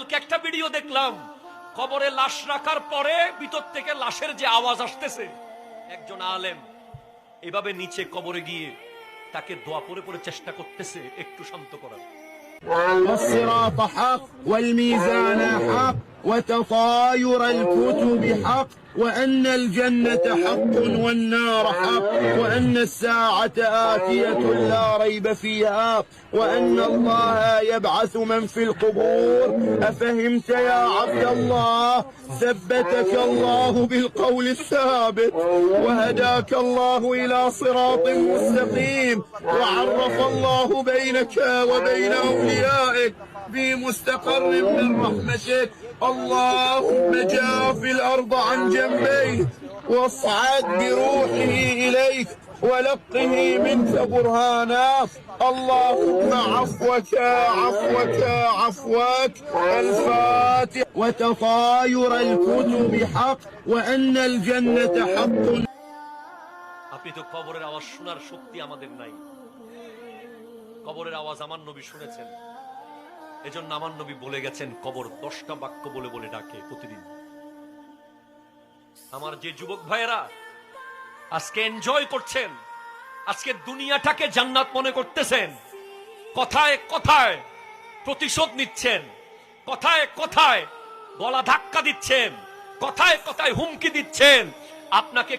কালকে একটা ভিডিও দেখলাম, কবরে লাশ রাখার পরে ভিতর থেকে লাশের যে আওয়াজ আসতেছে, একজন আলেম এভাবে নিচে কবরে গিয়ে তাকে দোয়া পড়ে পড়ে চেষ্টা করতেছে একটু শান্ত করার। والصراط حق والميزان حق وتطاير الكتب حق وأن الجنة حق والنار حق وأن الساعة آتية لا ريب فيها وأن الله يبعث من في القبور. أفهمت يا عبد الله؟ ثبتك الله بالقول الثابت وهداك الله إلى صراط مستقيم وعرف الله بينك وبين أوليائك في مستقر من رحمتك. اللهم جاف الأرض عن جنبيه واصعد بروحه إليك ولقه منك برهانا. اللهم عفوك عفوك عفوك. الفاتح. وتطاير الكتب حق وأن الجنة حق. আপনি তো কবরের আওয়াজ শোনার শক্তি আমাদের নাই। কবরের আওয়াজ আমার নবী শুনেছেন, এজন্য আমার নবী বলে গেছেন কবর 10টা বাক্য বলে বলে ডাকে প্রতিদিন। আমার যে যুবক ভাইয়েরা আজকে এনজয় করছেন, আজকে দুনিয়াটাকে জান্নাত মনে করতেছেন, কথায় কথায় প্রতিশোধ নিচ্ছেন, কথায় কথায় গলা ধাক্কা দিচ্ছেন, কথায় কথায় হুমকি দিচ্ছেন, আপনাকে